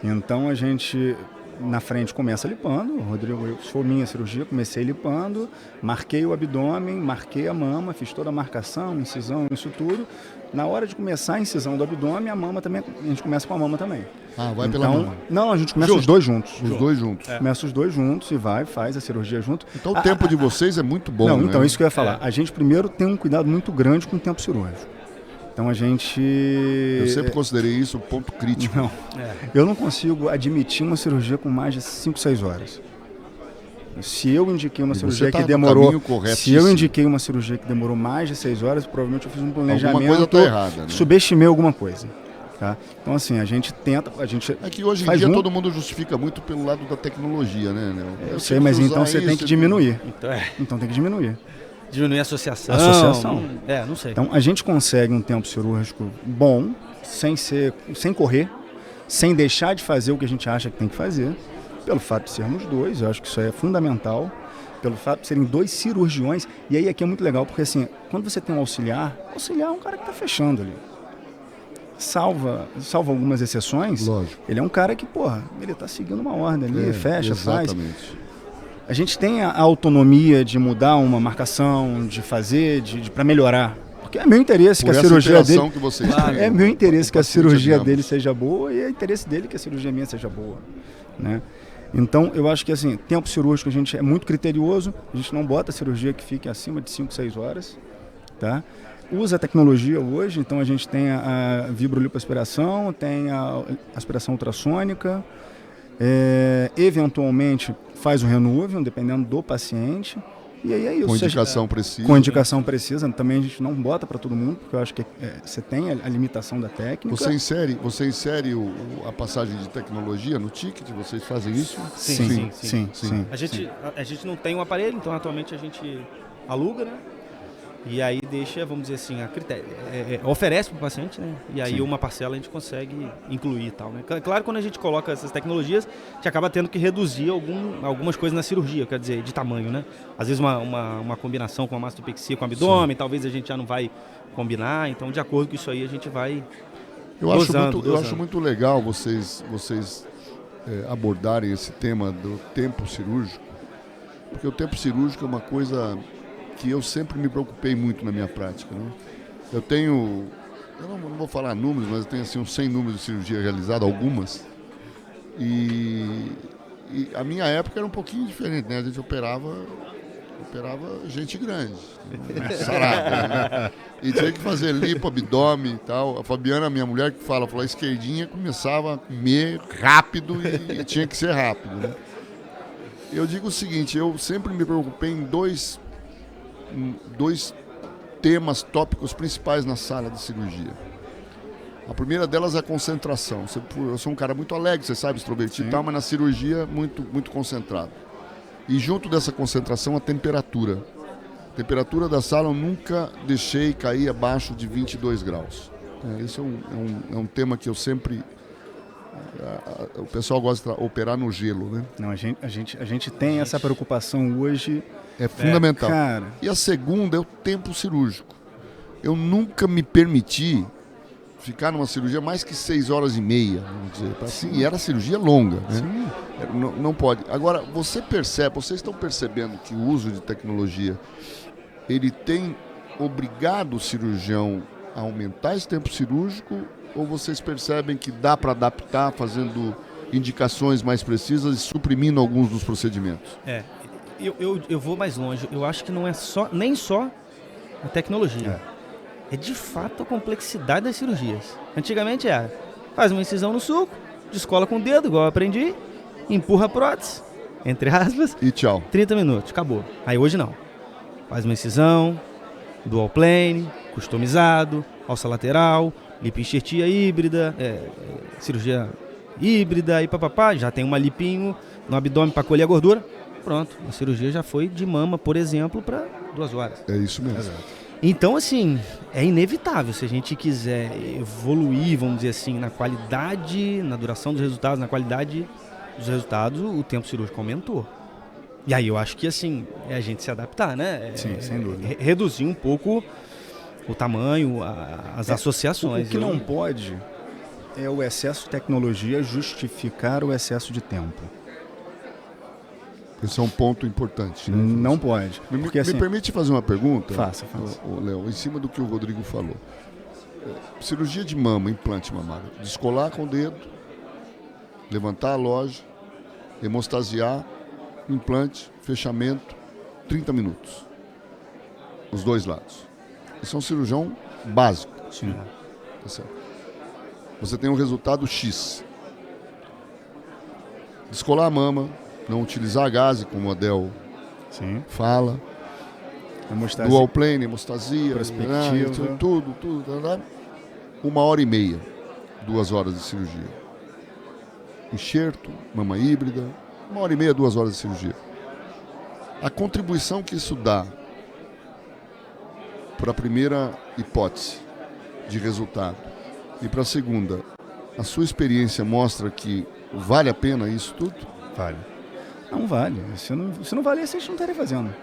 Speaker 2: Então a gente na frente começa lipando. Rodrigo, se for minha cirurgia, comecei lipando, marquei o abdômen, marquei a mama, fiz toda a marcação, incisão, isso tudo. Na hora de começar a incisão do abdômen, a mama também, a gente começa com a mama também.
Speaker 1: Ah, vai pela mama.
Speaker 2: Não, a gente começa os dois juntos.
Speaker 1: Os dois juntos.
Speaker 2: Começa os dois juntos e faz a cirurgia junto.
Speaker 1: Então o tempo de vocês é muito bom,
Speaker 2: Não,
Speaker 1: né?
Speaker 2: então isso que eu ia falar. A gente primeiro tem um cuidado muito grande com o tempo cirúrgico. Então a gente...
Speaker 1: Eu sempre considerei isso um ponto crítico.
Speaker 2: Não, eu não consigo admitir uma cirurgia com mais de 5, 6 horas. Se eu indiquei uma cirurgia que demorou... Se eu indiquei uma cirurgia que demorou mais de 6 horas, provavelmente eu fiz um planejamento...
Speaker 1: Alguma coisa tá errada, né?
Speaker 2: Subestimei alguma coisa. Tá? Então assim, a gente tenta...
Speaker 1: É que hoje em dia todo mundo justifica muito pelo lado da tecnologia, né?
Speaker 2: Eu sei, mas então você tem que diminuir.
Speaker 3: Então
Speaker 2: tem que diminuir.
Speaker 3: Diminuir a associação. Não sei.
Speaker 2: Então a gente consegue um tempo cirúrgico bom, sem correr, sem deixar de fazer o que a gente acha que tem que fazer, pelo fato de sermos 2, eu acho que isso é fundamental, pelo fato de serem 2 cirurgiões, e aí aqui é muito legal, porque assim, quando você tem um auxiliar é um cara que está fechando ali. Salva algumas exceções,
Speaker 1: lógico.
Speaker 2: Ele é um cara que, ele está seguindo uma ordem ali, fecha,
Speaker 1: exatamente.
Speaker 2: Faz. A gente tem a autonomia de mudar uma marcação, de fazer, para melhorar. Porque é meu interesse que a cirurgia dele...
Speaker 1: Que vocês
Speaker 2: é meu interesse que a cirurgia dele seja boa e é interesse dele que a cirurgia minha seja boa, né? Então, eu acho que assim, tempo cirúrgico a gente é muito criterioso, a gente não bota a cirurgia que fique acima de 5, 6 horas, tá? Usa a tecnologia hoje, então a gente tem a vibrolipoaspiração, tem a aspiração ultrassônica, eventualmente faz o Renuvium, dependendo do paciente, e aí é isso.
Speaker 1: Com indicação precisa.
Speaker 2: Com indicação precisa, também a gente não bota para todo mundo, porque eu acho que você tem a limitação da técnica.
Speaker 1: Você insere a passagem de tecnologia no ticket? Vocês fazem isso?
Speaker 2: Sim.
Speaker 3: A gente não tem um aparelho, então atualmente a gente aluga, né? E aí deixa, vamos dizer assim, a critério, oferece para o paciente, né? E aí uma parcela a gente consegue incluir e tal, né? Claro, quando a gente coloca essas tecnologias, a gente acaba tendo que reduzir algumas coisas na cirurgia, quer dizer, de tamanho, né? Às vezes uma combinação com a mastopexia com o abdômen, talvez a gente já não vai combinar, então de acordo com isso aí a gente vai
Speaker 1: Eu acho muito legal vocês abordarem esse tema do tempo cirúrgico, porque o tempo cirúrgico é uma coisa que eu sempre me preocupei muito na minha prática, né? Eu não vou falar números, mas eu tenho assim uns 100 números de cirurgia realizada, algumas, e a minha época era um pouquinho diferente, né? A gente operava gente grande, sarada, né? E tinha que fazer lipo, abdômen e tal. A Fabiana, minha mulher, que falou, a esquerdinha começava a comer rápido e tinha que ser rápido, né? Eu digo o seguinte, eu sempre me preocupei em dois temas tópicos principais na sala de cirurgia. A primeira delas é a concentração. Eu sou um cara muito alegre, você sabe, extrovertido e tal, mas na cirurgia muito, muito concentrado. E junto dessa concentração, a temperatura. A temperatura da sala eu nunca deixei cair abaixo de 22 graus. Esse é um tema que eu sempre... O pessoal gosta de operar no gelo, né?
Speaker 2: Não, a gente tem essa preocupação hoje.
Speaker 1: É fundamental.
Speaker 2: Cara.
Speaker 1: E a segunda é o tempo cirúrgico. Eu nunca me permiti ficar numa cirurgia mais que 6 horas e meia, vamos dizer. Assim, e era cirurgia longa, né? Não pode. Agora, vocês estão percebendo que o uso de tecnologia, ele tem obrigado o cirurgião a aumentar esse tempo cirúrgico, ou vocês percebem que dá para adaptar fazendo indicações mais precisas e suprimindo alguns dos procedimentos?
Speaker 3: Eu vou mais longe. Eu acho que não é nem só a tecnologia. É de fato a complexidade das cirurgias. Antigamente faz uma incisão no sulco, descola com o dedo, igual eu aprendi, empurra a prótese, entre aspas,
Speaker 1: e tchau.
Speaker 3: 30 minutos, acabou. Aí hoje não. Faz uma incisão, dual plane, customizado, alça lateral, lipoenxertia híbrida, cirurgia híbrida e papapá, já tem uma lipinho no abdômen para colher a gordura, pronto, a cirurgia já foi de mama, por exemplo, para 2 horas.
Speaker 1: É isso mesmo.
Speaker 2: Exato.
Speaker 3: Então, assim, é inevitável, se a gente quiser evoluir, vamos dizer assim, na qualidade, na duração dos resultados, na qualidade dos resultados, o tempo cirúrgico aumentou. E aí eu acho que, assim, é a gente se adaptar, né?
Speaker 2: Sim, sem dúvida.
Speaker 3: Reduzir um pouco o tamanho, as associações.
Speaker 2: O que não pode é o excesso de tecnologia justificar o excesso de tempo.
Speaker 1: Esse é um ponto importante. Né?
Speaker 2: Não pode. Porque,
Speaker 1: me permite fazer uma pergunta?
Speaker 2: Faça.
Speaker 1: Léo, em cima do que o Rodrigo falou. Cirurgia de mama, implante mamário. Descolar com o dedo, levantar a loja, hemostasiar, implante, fechamento, 30 minutos. Os 2 lados. Isso é um cirurgião básico.
Speaker 2: Sim.
Speaker 1: Tá certo. Você tem um resultado X. Descolar a mama, não utilizar a gaze, como o Adel fala. Dual plane, hemostasia,
Speaker 2: perspectiva,
Speaker 1: tudo. 1h30, 2 horas de cirurgia. Enxerto, mama híbrida, 1h30, 2 horas de cirurgia. A contribuição que isso dá para a primeira hipótese de resultado e para a segunda, a sua experiência mostra que vale a pena isso tudo?
Speaker 2: Vale. Não vale. Se não valer, vocês não estariam fazendo.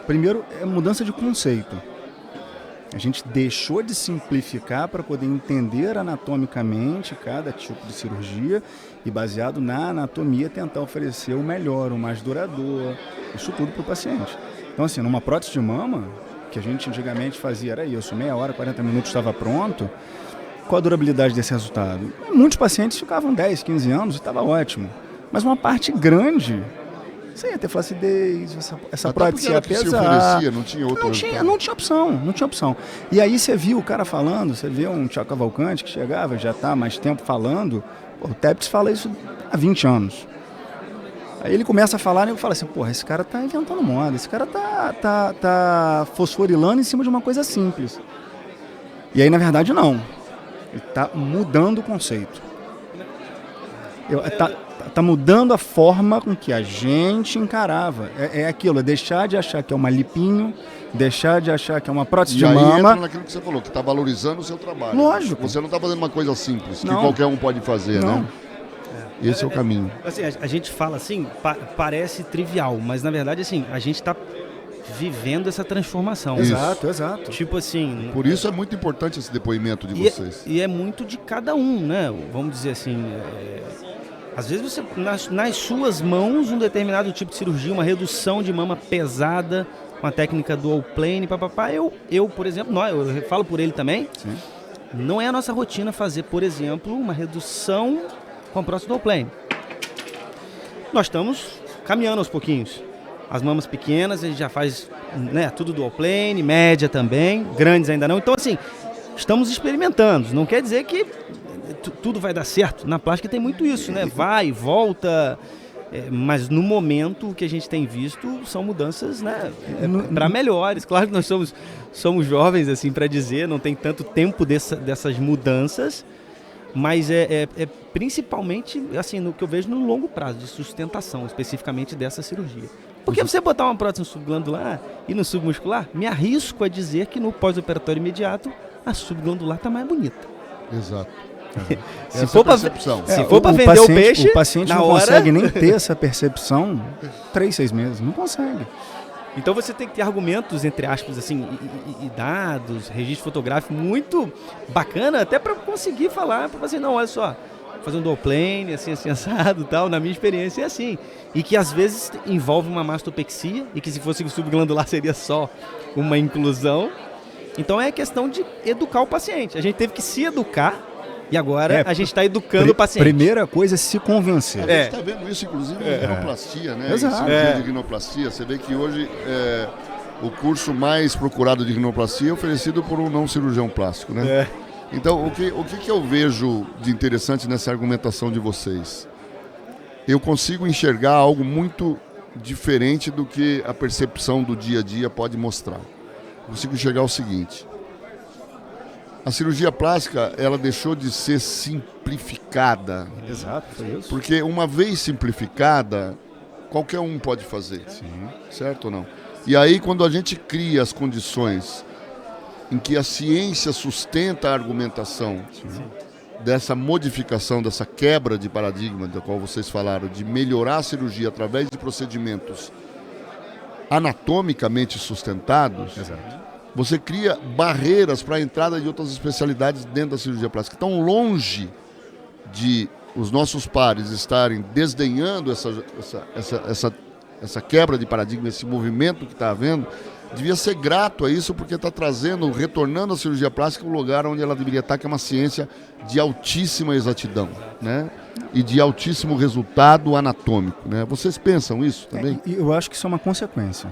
Speaker 2: Primeiro, é mudança de conceito. A gente deixou de simplificar para poder entender anatomicamente cada tipo de cirurgia e, baseado na anatomia, tentar oferecer o melhor, o mais duradouro, isso tudo para o paciente. Então, assim, numa prótese de mama, que a gente antigamente fazia, era isso, meia hora, 40 minutos estava pronto, qual a durabilidade desse resultado? Muitos pacientes ficavam 10, 15 anos e estava ótimo. Mas uma parte grande, você ia ter flacidez, essa prótese ia pesar.
Speaker 1: Não tinha outra.
Speaker 2: Não tinha opção. E aí você viu o cara falando, você vê um Thiago Cavalcante que chegava, já está há mais tempo falando, o Tepes fala isso há 20 anos. Aí ele começa a falar e eu falo assim, porra, esse cara tá inventando moda, esse cara tá fosforilando em cima de uma coisa simples. E aí, na verdade, não. Ele tá mudando o conceito. Tá mudando a forma com que a gente encarava. É aquilo, é deixar de achar que é uma lipinho, deixar de achar que é uma prótese de mama.
Speaker 1: Entra naquilo que você falou, que está valorizando o seu trabalho.
Speaker 2: Lógico.
Speaker 1: Você não está fazendo uma coisa simples, que qualquer um pode fazer, né? Esse é o caminho.
Speaker 3: Assim, a gente fala assim, parece trivial, mas na verdade assim, a gente está vivendo essa transformação.
Speaker 2: Exato.
Speaker 3: Tipo assim...
Speaker 1: Por isso é muito importante esse depoimento de vocês.
Speaker 3: E é muito de cada um, né? Vamos dizer assim... Às vezes você, nas suas mãos, um determinado tipo de cirurgia, uma redução de mama pesada, uma técnica dual plane, papapá. Eu, por exemplo, eu falo por ele também,
Speaker 2: sim,
Speaker 3: não é a nossa rotina fazer, por exemplo, uma redução com a próstata dual plane. Nós estamos caminhando aos pouquinhos. As mamas pequenas, a gente já faz, né, tudo dual plane, média também, grandes ainda não. Então, assim, estamos experimentando. Não quer dizer que tudo vai dar certo. Na plástica tem muito isso, né? Vai, volta, mas no momento o que a gente tem visto são mudanças, né, para melhores. Claro que nós somos jovens, assim, para dizer, não tem tanto tempo dessas mudanças, mas é principalmente, assim, no que eu vejo no longo prazo, de sustentação, especificamente dessa cirurgia. Porque você botar uma prótese no subglandular e no submuscular, me arrisco a dizer que no pós-operatório imediato, a subglandular está mais bonita.
Speaker 1: Exato.
Speaker 3: Se for para vender
Speaker 2: paciente,
Speaker 3: o peixe,
Speaker 2: o paciente não consegue nem ter essa percepção 3, 6 meses, não consegue.
Speaker 3: Então você tem que ter argumentos, entre aspas, assim, e dados, registro fotográfico muito bacana, até para conseguir falar para o paciente, não, olha só, fazer um dual plane, assim, assado, tal, na minha experiência é assim. E que às vezes envolve uma mastopexia, e que se fosse subglandular seria só uma inclusão. Então é questão de educar o paciente. A gente teve que se educar. E agora a gente está educando o paciente.
Speaker 2: Primeira coisa é se convencer.
Speaker 1: A gente está vendo isso, inclusive, em rinoplastia, né?
Speaker 2: Exato.
Speaker 1: Em cirurgia de rinoplastia. Você vê que hoje o curso mais procurado de rinoplastia é oferecido por um não cirurgião plástico, né? Então, o que eu vejo de interessante nessa argumentação de vocês? Eu consigo enxergar algo muito diferente do que a percepção do dia a dia pode mostrar. consigo enxergar o seguinte. A cirurgia plástica, ela deixou de ser simplificada.
Speaker 2: Exato, foi isso.
Speaker 1: Porque uma vez simplificada, qualquer um pode fazer.
Speaker 2: Sim.
Speaker 1: Certo ou não? E aí, quando a gente cria as condições em que a ciência sustenta a argumentação dessa modificação, dessa quebra de paradigma da qual vocês falaram, de melhorar a cirurgia através de procedimentos anatomicamente sustentados, você cria barreiras para a entrada de outras especialidades dentro da cirurgia plástica. Tão longe de os nossos pares estarem desdenhando essa quebra de paradigma, esse movimento que está havendo, devia ser grato a isso, porque está trazendo, retornando a cirurgia plástica um lugar onde ela deveria estar, que é uma ciência de altíssima exatidão, né? E de altíssimo resultado anatômico, né? Vocês pensam isso também?
Speaker 2: Eu acho que isso é uma consequência.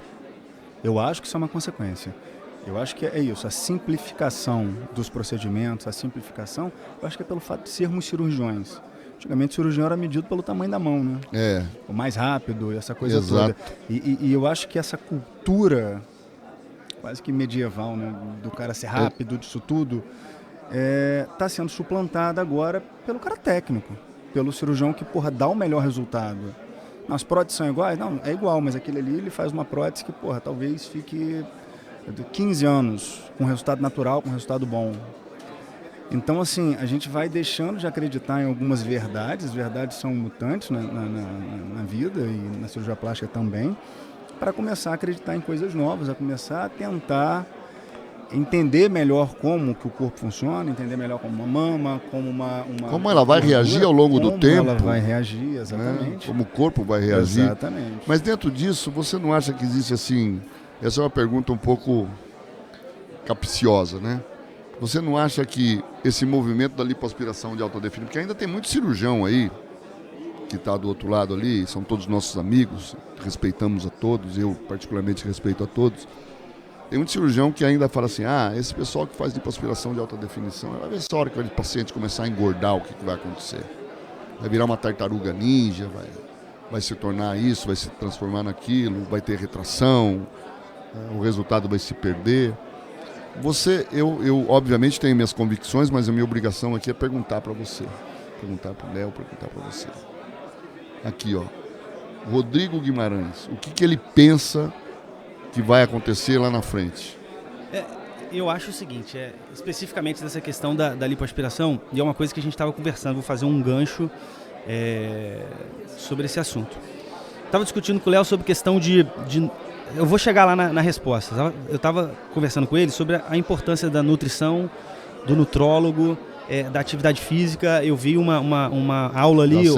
Speaker 2: Eu acho que é isso, a simplificação dos procedimentos, eu acho que é pelo fato de sermos cirurgiões. Antigamente o cirurgião era medido pelo tamanho da mão, né? O mais rápido, essa coisa toda. E eu acho que essa cultura quase que medieval, né, do cara ser rápido, disso tudo, está sendo suplantada agora pelo cara técnico, pelo cirurgião que, dá o melhor resultado. As próteses são iguais? Não, é igual, mas aquele ali, ele faz uma prótese que, talvez fique 15 anos com resultado natural, com resultado bom. Então, assim, a gente vai deixando de acreditar em algumas verdades, as verdades são mutantes na vida e na cirurgia plástica também, para começar a acreditar em coisas novas, a começar a tentar entender melhor como que o corpo funciona, entender melhor como uma mama,
Speaker 1: como ela vai reagir ao longo do tempo.
Speaker 2: Como ela vai reagir, exatamente.
Speaker 1: Né? Como o corpo vai reagir.
Speaker 2: Exatamente.
Speaker 1: Mas dentro disso, você não acha que existe assim... Essa é uma pergunta um pouco capciosa, né? Você não acha que esse movimento da lipoaspiração de alta definição, porque ainda tem muito cirurgião aí, que está do outro lado ali, são todos nossos amigos, respeitamos a todos, eu particularmente respeito a todos. Tem muito cirurgião que ainda fala assim, esse pessoal que faz lipoaspiração de alta definição, vai ver essa hora que o paciente começar a engordar, o que vai acontecer? Vai virar uma tartaruga ninja, vai se tornar isso, vai se transformar naquilo, vai ter retração, o resultado vai se perder. Eu obviamente tenho minhas convicções, mas a minha obrigação aqui é perguntar para você. Perguntar para o Léo, perguntar para você. Aqui, Rodrigo Guimarães, o que ele pensa que vai acontecer lá na frente?
Speaker 3: Eu acho o seguinte, especificamente dessa questão da lipoaspiração, e é uma coisa que a gente estava conversando, vou fazer um gancho sobre esse assunto. Estava discutindo com o Léo sobre questão de eu vou chegar lá na resposta. Eu estava conversando com ele sobre a importância da nutrição, do nutrólogo, da atividade física. Eu vi uma aula ali,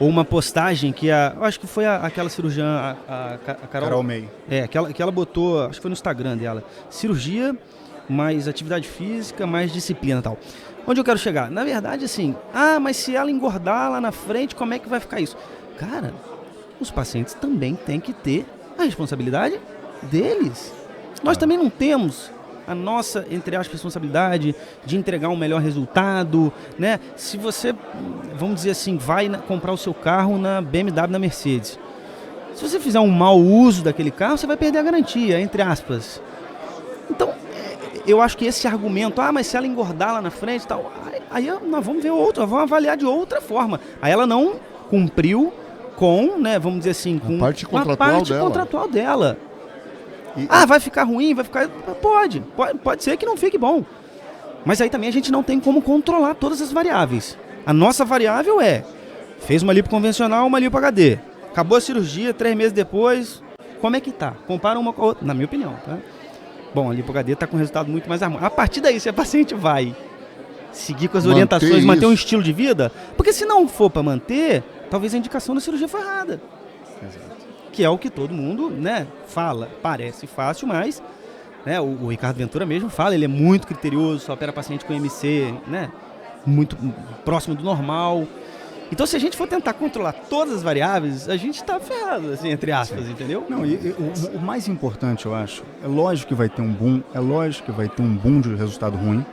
Speaker 3: ou uma postagem que eu acho que foi aquela cirurgiã, a
Speaker 2: Carol May.
Speaker 3: Que ela botou, acho que foi no Instagram dela, cirurgia, mais atividade física, mais disciplina e tal. Onde eu quero chegar? Na verdade, assim, mas se ela engordar lá na frente, como é que vai ficar isso? Cara, os pacientes também têm que ter a responsabilidade deles. Nós também não temos a nossa, entre aspas, responsabilidade de entregar um melhor resultado, né? Se você, vamos dizer assim, vai comprar o seu carro na BMW, na Mercedes, se você fizer um mau uso daquele carro, você vai perder a garantia, entre aspas. Então, eu acho que esse argumento, mas se ela engordar lá na frente e tal, aí nós vamos ver vamos avaliar de outra forma. Aí ela não cumpriu com, né, vamos dizer assim, com
Speaker 1: a parte contratual
Speaker 3: dela. Vai ficar ruim, vai ficar... Pode ser que não fique bom. Mas aí também a gente não tem como controlar todas as variáveis. A nossa variável fez uma lipo convencional, uma lipo HD. Acabou a cirurgia, 3 meses depois, como é que tá? Compara uma com a outra, na minha opinião, tá? Bom, a lipo HD tá com resultado muito mais harmônico. A partir daí, se a paciente vai seguir com as orientações, manter um estilo de vida, porque se não for para manter, talvez a indicação da cirurgia foi errada.
Speaker 2: Exato.
Speaker 3: Que é o que todo mundo, né, fala. Parece fácil, mas, né, o Ricardo Ventura mesmo fala, ele é muito criterioso, só opera paciente com MC, né, muito próximo do normal. Então, se a gente for tentar controlar todas as variáveis, a gente está ferrado, assim, entre aspas, entendeu?
Speaker 2: Não, o mais importante, eu acho, é lógico que vai ter um boom, é lógico que vai ter um boom de resultado ruim,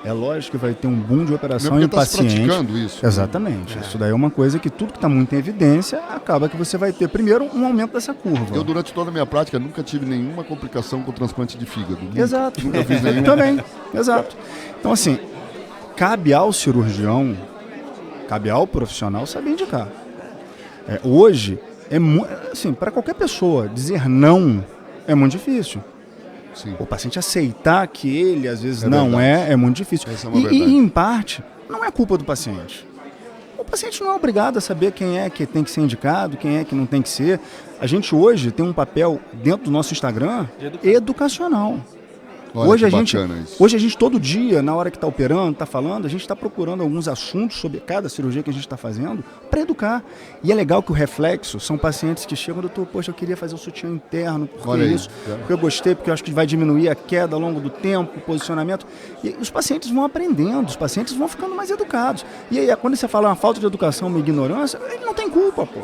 Speaker 2: É lógico que vai ter um boom de operação
Speaker 1: Mesmo
Speaker 2: em
Speaker 1: porque está
Speaker 2: paciente.
Speaker 1: praticando isso.
Speaker 2: Exatamente. Isso daí é uma coisa que tudo que está muito em evidência, acaba que você vai ter, primeiro, um aumento dessa curva.
Speaker 1: Eu, durante toda a minha prática, nunca tive nenhuma complicação com transplante de fígado.
Speaker 2: Exato.
Speaker 1: Nunca fiz nenhum.
Speaker 2: Também, exato. Então, assim, cabe ao cirurgião, cabe ao profissional saber indicar. Hoje, assim, para qualquer pessoa, dizer não é muito difícil.
Speaker 1: Sim.
Speaker 2: O paciente aceitar que ele, às vezes,
Speaker 1: É
Speaker 2: não
Speaker 1: verdade.
Speaker 2: é muito difícil.
Speaker 1: Essa é uma verdade.
Speaker 2: E, em parte, não é culpa do paciente. O paciente não é obrigado a saber quem é que tem que ser indicado, quem é que não tem que ser. A gente hoje tem um papel dentro do nosso Instagram educacional.
Speaker 1: Olha
Speaker 2: Hoje
Speaker 1: que
Speaker 2: a gente,
Speaker 1: bacana isso.
Speaker 2: hoje a gente todo dia, na hora que está operando, está falando, a gente está procurando alguns assuntos sobre cada cirurgia que a gente está fazendo para educar. E é legal que o reflexo são pacientes que chegam, doutor, poxa, eu queria fazer o sutiã interno, porque
Speaker 1: Olha aí,
Speaker 2: isso,
Speaker 1: cara.
Speaker 2: porque eu gostei, porque eu acho que vai diminuir a queda ao longo do tempo, o posicionamento. E os pacientes vão aprendendo, os pacientes vão ficando mais educados. E aí, quando você fala uma falta de educação, uma ignorância, ele não tem culpa, pô.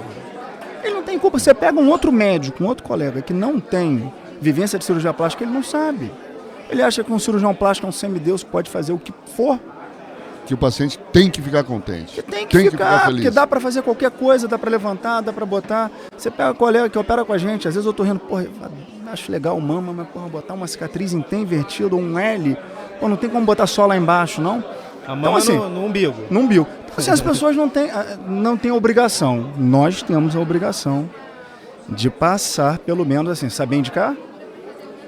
Speaker 2: Ele não tem culpa. Você pega um outro médico, um outro colega que não tem vivência de cirurgia plástica, ele não sabe. Ele acha que um cirurgião plástico é um semideus que pode fazer o que for.
Speaker 1: Que o paciente tem que ficar contente.
Speaker 2: Que tem que ficar
Speaker 1: feliz.
Speaker 2: porque dá para fazer qualquer coisa, dá para levantar, dá para botar. Você pega o colega que opera com a gente, às vezes eu tô rindo, porra, acho legal o mama, mas porra, botar uma cicatriz em T invertido ou um L, pô, não tem como botar só lá embaixo, não?
Speaker 3: A mão
Speaker 2: Então, assim,
Speaker 3: no umbigo.
Speaker 2: No umbigo. Então, assim, as pessoas não têm obrigação. Nós temos a obrigação de passar, pelo menos assim, saber indicar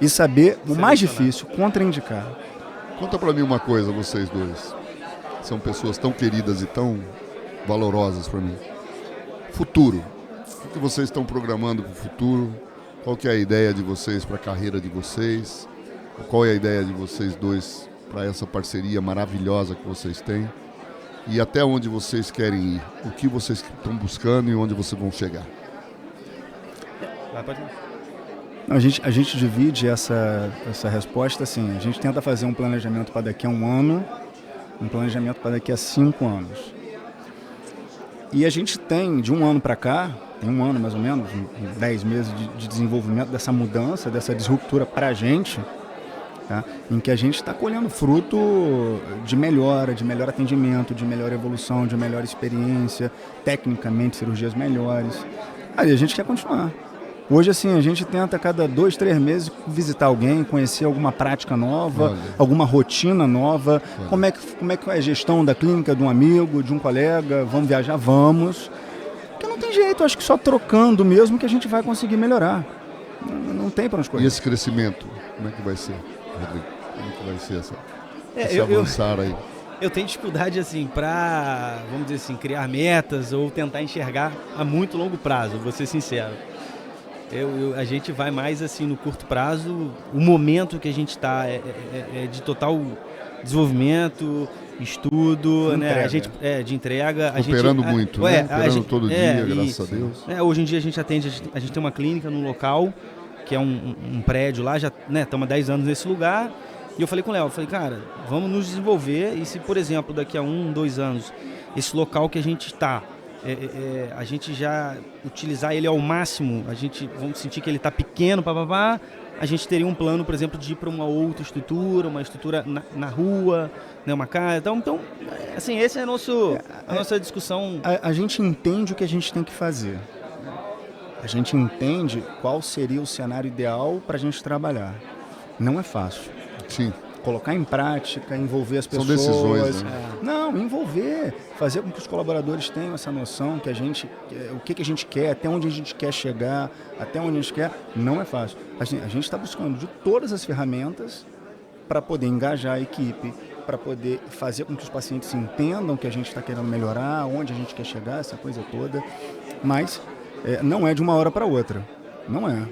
Speaker 2: e saber, o mais difícil, contraindicar.
Speaker 1: Conta pra mim uma coisa, vocês dois. São pessoas tão queridas e tão valorosas pra mim. Futuro. O que vocês estão programando pro futuro? Qual que é a ideia de vocês para a carreira de vocês? Qual é a ideia de vocês dois para essa parceria maravilhosa que vocês têm? E até onde vocês querem ir? O que vocês estão buscando e onde vocês vão chegar?
Speaker 2: A gente divide essa resposta assim, a gente tenta fazer um planejamento para daqui a um ano, um planejamento para daqui a 5 anos. E a gente tem, de um ano para cá, tem um ano mais ou menos, 10 meses de desenvolvimento dessa mudança, dessa disruptura para a gente, tá? Em que a gente está colhendo fruto de melhor atendimento, de melhor evolução, de melhor experiência, tecnicamente cirurgias melhores. Aí a gente quer continuar. Hoje, assim, a gente tenta a cada 2, 3 meses visitar alguém, conhecer alguma prática nova, alguma rotina nova, como é que é a gestão da clínica de um amigo, de um colega, vamos viajar, vamos. Porque não tem jeito, acho que só trocando mesmo que a gente vai conseguir melhorar. Não tem para onde escolher.
Speaker 1: E esse crescimento, como é que vai ser, Rodrigo? Como é que vai ser esse avançar aí?
Speaker 3: Eu tenho dificuldade, assim, para, vamos dizer assim, criar metas ou tentar enxergar a muito longo prazo, vou ser sincero. A gente vai mais assim no curto prazo, o momento que a gente está é de total desenvolvimento, estudo, né? A gente de entrega.
Speaker 1: Operando muito, né? Operando todo dia, graças
Speaker 3: isso.
Speaker 1: a Deus.
Speaker 3: Hoje em dia a gente tem uma clínica num local, que é um prédio lá, já estamos há 10 anos nesse lugar, e eu falei com o Léo, cara, vamos nos desenvolver, e se, por exemplo, daqui a 1, 2 anos, esse local que a gente está, a gente já utilizar ele ao máximo, a gente vamos sentir que ele está pequeno, a gente teria um plano, por exemplo, de ir para uma outra estrutura, uma estrutura na rua, né, uma casa. Então, assim, esse é a nossa discussão.
Speaker 2: A gente entende o que a gente tem que fazer. A gente entende qual seria o cenário ideal para a gente trabalhar. Não é fácil.
Speaker 1: Sim.
Speaker 2: Colocar em prática, envolver as pessoas.
Speaker 1: São decisões, né?
Speaker 2: Não, envolver, fazer com que os colaboradores tenham essa noção que o que a gente quer, até onde a gente quer chegar, até onde a gente quer, não é fácil. A gente está buscando de todas as ferramentas para poder engajar a equipe, para poder fazer com que os pacientes entendam que a gente está querendo melhorar, onde a gente quer chegar, essa coisa toda. Mas não é de uma hora para outra. Não é.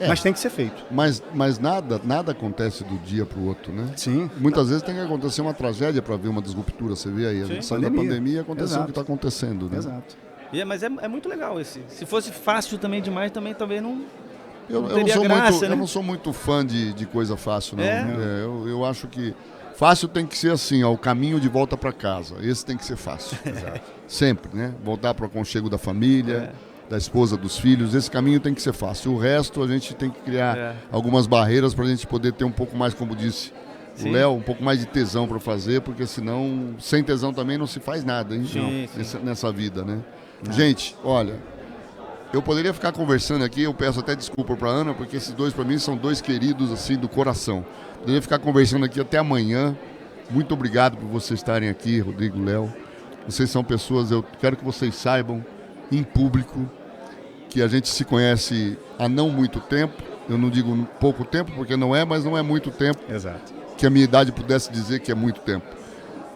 Speaker 2: Mas tem que ser feito.
Speaker 1: Mas nada acontece do dia para o outro, né?
Speaker 2: Sim.
Speaker 1: Muitas vezes tem que acontecer uma tragédia para ver uma disruptura. Você vê aí, a gente saiu da pandemia e aconteceu o que está acontecendo, né?
Speaker 2: Exato.
Speaker 3: Mas é muito legal esse. Se fosse fácil também demais, talvez não.
Speaker 1: Eu não sou muito fã de coisa fácil, não. Eu acho que fácil tem que ser assim, o caminho de volta para casa. Esse tem que ser fácil. Sempre, né? Voltar para o aconchego da família. Da esposa, dos filhos, esse caminho tem que ser fácil. O resto a gente tem que criar algumas barreiras para a gente poder ter um pouco mais, como disse O Léo, um pouco mais de tesão para fazer, porque senão, sem tesão também não se faz nada, hein?
Speaker 3: Sim.
Speaker 1: Nessa vida, né? Gente, olha, eu poderia ficar conversando aqui, eu peço até desculpa para Ana, porque esses dois para mim são dois queridos assim do coração. Poderia ficar conversando aqui até amanhã. Muito obrigado por vocês estarem aqui, Rodrigo, Léo. Vocês são pessoas, eu quero que vocês saibam, em público, que a gente se conhece há não muito tempo. Eu não digo pouco tempo, porque não é, mas não é muito tempo.
Speaker 2: Exato.
Speaker 1: Que a minha idade pudesse dizer que é muito tempo.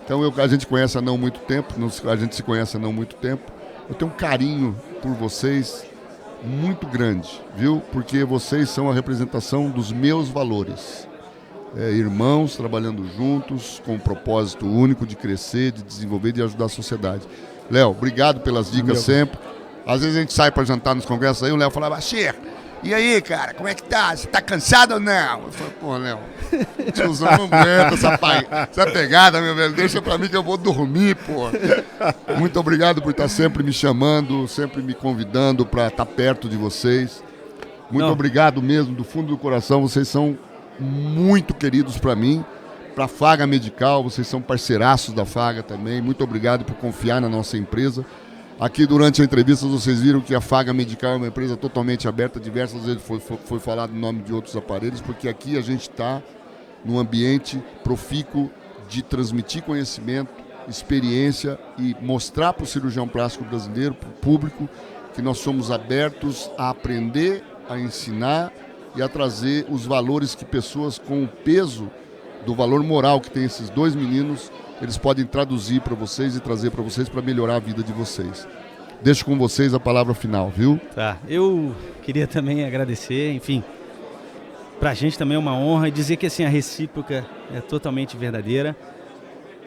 Speaker 1: Então a gente conhece há não muito tempo, a gente se conhece há não muito tempo. Eu tenho um carinho por vocês muito grande, viu? Porque vocês são a representação dos meus valores. Irmãos trabalhando juntos, com um propósito único de crescer, de desenvolver, de ajudar a sociedade. Léo, obrigado pelas dicas sempre. Às vezes a gente sai para jantar nos congressos aí, o Léo falava, Xê, e aí, cara, como é que tá? Você tá cansado ou não? Eu falei, pô, Léo, tiozão, não aguenta essa pegada, meu velho, deixa pra mim que eu vou dormir, pô. Muito obrigado por estar sempre me chamando, sempre me convidando para estar perto de vocês. Muito obrigado mesmo, do fundo do coração, vocês são muito queridos para mim, para a Faga Medical, vocês são parceiraços da Faga também. Muito obrigado por confiar na nossa empresa. Aqui durante a entrevista vocês viram que a Faga Medical é uma empresa totalmente aberta, diversas vezes foi falado em nome de outros aparelhos, porque aqui a gente está num ambiente profícuo de transmitir conhecimento, experiência e mostrar para o cirurgião plástico brasileiro, para o público, que nós somos abertos a aprender, a ensinar e a trazer os valores que pessoas com o peso do valor moral que tem esses dois meninos, eles podem traduzir para vocês e trazer para vocês para melhorar a vida de vocês. Deixo com vocês a palavra final, viu?
Speaker 3: Tá, eu queria também agradecer, enfim, pra gente também é uma honra e dizer que assim, a recíproca é totalmente verdadeira.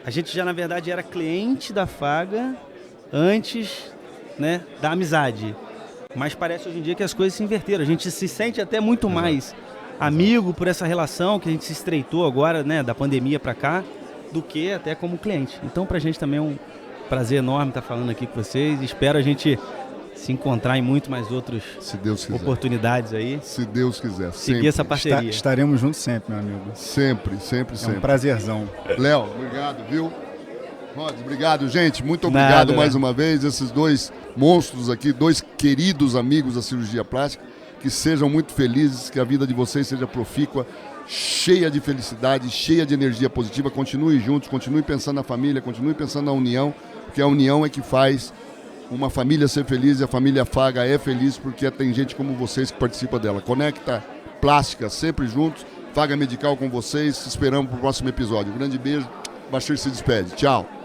Speaker 3: A gente já, na verdade, era cliente da Faga antes, né, da amizade. Mas parece hoje em dia que as coisas se inverteram. A gente se sente até muito mais amigo por essa relação que a gente se estreitou agora, né, da pandemia para cá, do que até como cliente. Então, pra gente também é um prazer enorme estar falando aqui com vocês. Espero a gente se encontrar em muito mais outras oportunidades aí.
Speaker 1: Se Deus quiser.
Speaker 3: Seguir sempre essa parceria.
Speaker 2: Estaremos juntos sempre, meu amigo.
Speaker 1: Sempre.
Speaker 2: É um prazerzão.
Speaker 1: Léo, obrigado, viu? Rod, obrigado, gente. Muito obrigado mais uma vez. Esses dois monstros aqui, dois queridos amigos da cirurgia plástica, que sejam muito felizes, que a vida de vocês seja profícua, cheia de felicidade, cheia de energia positiva. Continuem juntos, continuem pensando na família, continuem pensando na união, porque a união é que faz uma família ser feliz e a família Faga é feliz porque tem gente como vocês que participa dela. Conecta Plástica, sempre juntos. Faga Medical com vocês. Esperamos para o próximo episódio. Um grande beijo. Bashir se despede. Tchau.